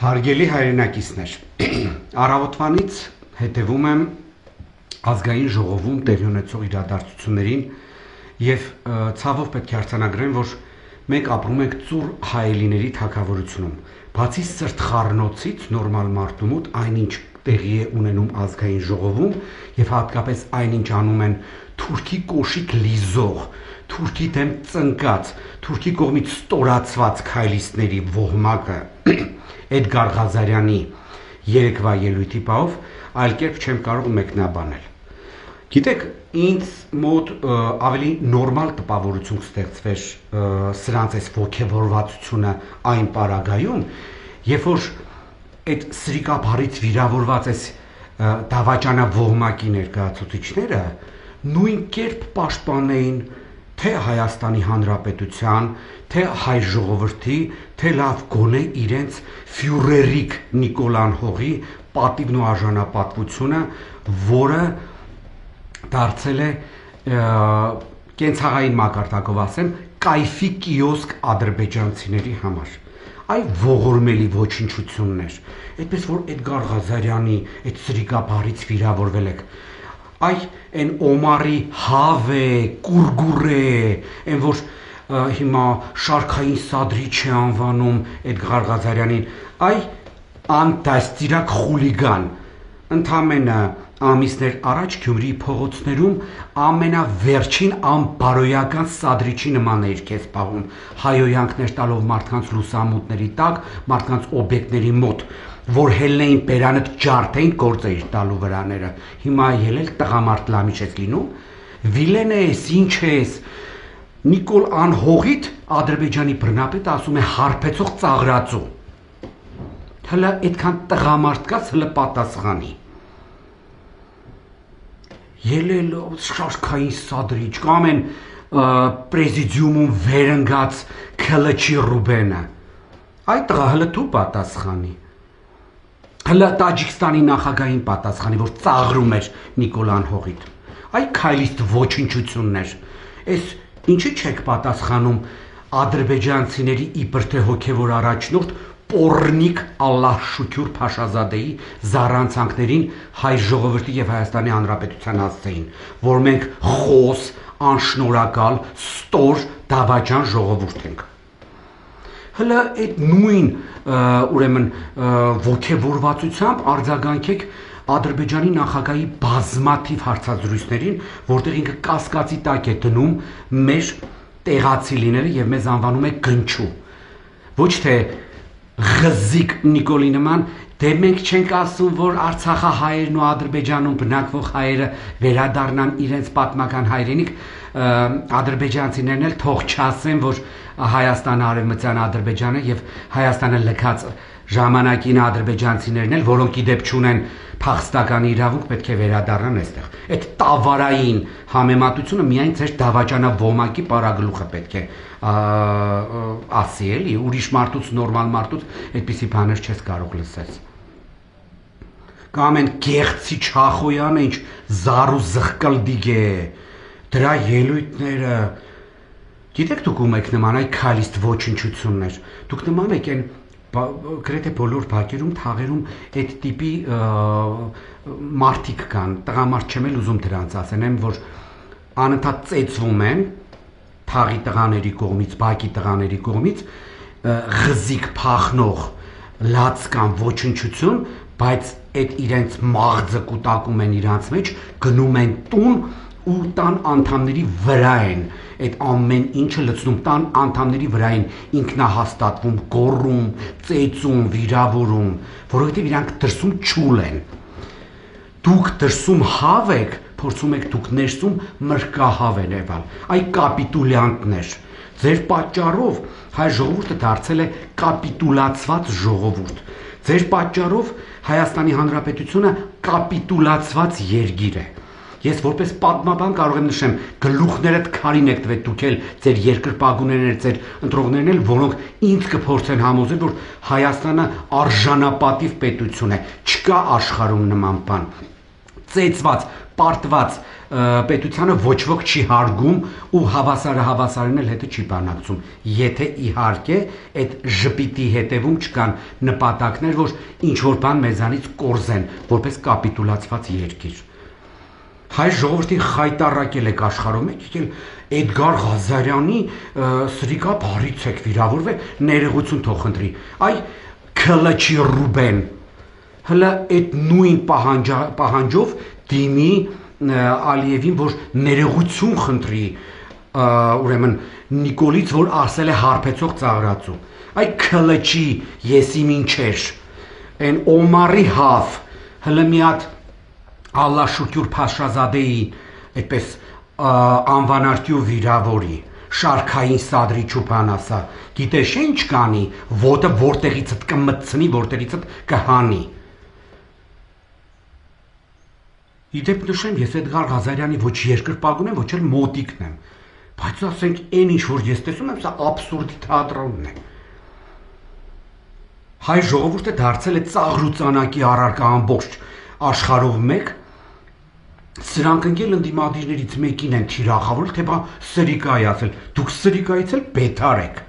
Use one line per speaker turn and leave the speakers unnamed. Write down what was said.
Հարգելի հայրենակիցներ, առավոտվանից հետևում եմ ազգային ժողովում տեղի ունեցող իրադարձություններին եւ ցավով պետք է արձանագրեմ, որ մենք ապրում ենք ծուռ հայելիների թագավորությունում։ Բացի սրտխառնոցից նորմալ մարդու մոտ այնինչ տեղի է ունենում ազգային ժողովում եւ հատկապես այնինչ անում են թուրքի կոշիկ լիզող, թուրքի դեմ ծնկած, թուրքի կողմից ստորացված քայլիստների ոհմակը Էդգար Ղազարյանի երեկվա ելույթի բաղով այլ կերպ չեմ կարող մեկնաբանել։ Գիտեք, ինձ մոտ ավելի նորմալ տպավորություն կստեղծվեր սրանց այս ոգևորվածությունը այն պարագայում, երբ որ այդ սրիկափառից վիրավորված այս դավաճանավոհմակի ներկայացուցիչները նույն կերպ պաշտպանեին թե Հայաստանի Հանրապետության, թե հայ ժողովրդի, թե լավ գոնե իրենց ֆյուրերիկ Նիկոլան Հողի պատիվն ու արժանապատվությունը, որը դարձել է կենցաղային մակարդակով ասեմ, կայֆի կիոսկ ադրբեջանցիների համար։ Այ ողորմելի ոչնչություններ, այդպես որ Էդգար Ղազարյանի այդ սրիկափառից վիրավորվել եք, այ այն Օմարի հավ է, կուրգուր է, այն որ հիմա շարքային սադրիչ է անվանում Էդգար Ղազարյանին, այ անտաստիրակ խուլիգան, ընդամենը ամիսներ առաջ Գյումրիի փողոցներում ամենավերջին անբարոյական սադրիչի նման էր քեզ պահում, հայոյանքներ տալով մարդկանց լուսամուտների տակ, մարդկանց օբյեկտների մոտ, որ հելնեին բերանդ ջարդեին գործեիր տալու վրաները, հիմա ելել տղամարդ լամիչ ես լինում, վիլեն ես, ինչ ես, Նիկոլ Անհողիդ Ադրբեջանի բռնապետը ասում է հարբեցող ծաղրածու, հլը այդքան տղամարդ կաց հլը պատասխանի, ելել շարքային սադրիչ, կամ են պրեզիդիումում վերընգած քլչի Ռուբենը, այդ տղա հլը դու պատասխանի, հլը Տաջիկստանի նախագահին պատասխանի, որ ծաղրում էր Նիկոլ Անհողիդ, այ քայլիստ ոչնչություններ, այս ինչի չեք պատասխանում ադրբեջանցիների իբր թե հոգևոր առաջնորդ Պոռնիկ Ալլահ Շուքյուր Փաշազադեի զառանցանքներին հայ ժողովրդի եւ Հայաստանի Հանրապետության հասցեին, որ մենք խոս, անշնորհակալ, ստոր դավաճան ժողովուրդ ենք։ Հլը այդ նույն ուրեմն ոգևորվածությամբ արձագանքեք Ադրբեջանի նախագահի բազմաթիվ հարցազրույցներին, որտեղ ինքը կասկածի տակ է դնում մեր տեղացի լինելը եւ մեզ անվանում է գնչու։ Ոչ թե Ղզիկ Նիկոլի նման, դե մենք չենք ասում, որ Արցախահայերն ու Ադրբեջանում բնակվող հայերը վերադառնան իրենց պատմական հայրենիք, ադրբեջանցիներն էլ թող չասեն, որ Հայաստանը արևմտյան Ադրբեջանը եւ Հայաստանը լքած ժամանակին ադրբեջանցիներն էլ, որոնք ի դեպ չունեն փախստական իրավունք, պետք է վերադառնան այստեղ։ Այդ տավարային համեմատությունը միայն ձեր դավաճանավոհմակի պարագլուխը պետք է ասի, էլի, ուրիշ մարդուց, նորմալ մարդուց այդպիսի բաներ չես կարող լսել։ Կամ են գեղցի Չախոյանը, ինչ զարու զղկլդիգ է, դրա ելույթները, գիտեք դուք ում եք նման այ քալիստ ոչնչություններ, դուք նման եք են գրեթե բոլոր բակերում, թաղերում այդ տիպի մարդիկ կան, տղամարդ չեմ էլ ուզում դրանց ասեն, եմ որ անընդհատ ծեծվում են թաղի տղաների կողմից, բակի տղաների կողմից, ղզիկ փախնող լաց կամ ոչնչություն, բայց այդ իրենց մաղձը կուտակում են իրանց մեջ, գնում են տուն ու տան անդամների վրա են այդ ամեն ինչը լցնում, տան անդամների վրա են ինքնահաստատվում, գոռում, ծեծում, վիրավորում, որովհետև իրանք դրսում չուլ են։ Դուք դրսում հավ եք, փորձում եք դուք ներսում մրկահավ են եղալ, այ կապիտուլյանտներ։ Ձեր պատճառով հայ ժողովուրդը դարձել է կապիտուլացված ժողովուրդ։ Ձեր պատճառով Հայաստանի Հանրապետությունը կապիտուլացված երկիր է։ Ես որպես պատմաբան կարող եմ նշեմ, գլուխներդ քարին եք տվել դուք էլ ձեր երկրպագուներն, ձեր ընտրողներն էլ, որոնք ինձ կփորձեն համոզել, որ Հայաստանը արժանապատիվ պետություն է, չկա աշխարհում նման բան։ ծեծված, պարտված պետությանը ոչ ոք չի հարգում ու հավասարն էլ հետը չի բանակցում, եթե իհարկե այդ ժպիտի հետևում չկան նպատակներ, որ ինչ-որ բան մեզանից կորզեն, որպես կապիտուլացված երկիր։ Հայ ժողովրդին խայտառակել եք աշխարհում, եկել Էդգար Ղազարյանի սրիկա բարից եք վիրավորվել, ներողություն թող խնդրի։ Այ քլաչի Ռուբեն հələ այդ նույն պահանջով դիմի Ալիևին, որ ներողություն խնդրի, ուրեմն Նիկոլից, որ ասել է հարբեցող ծաղրածու։ Այ քլաչի եսի մինչեր, այն Օմարի հավ, հələ մի հատ Ալլա շուքյուր Փաշազադեի, այդպես անվանարկի ու վիրավորի, շարքային Սադրի Չուփանասա, գիտես ինչ կանի, ոտը որտեղից կմտցնի, որտեղից կհանի։ Իդեպ նշեմ, ես Էդգար Ղազարյանի ոչ երկրպագուն եմ, ոչ էլ մոտիկն եմ, բայց ասենք այն ինչ որ ես տեսում եմ, սա աբսուրդի թատրոնն է։ Հայ ժողովուրդը դարձել է ծաղրուծանակի առարկա ամբողջ աշխարհով մեկ, սրանք ընկել ընդդիմադիրներից մեկին են թիրախավորել, թե բա սրիկա է ասել, դուք սրիկայից էլ բետար եք։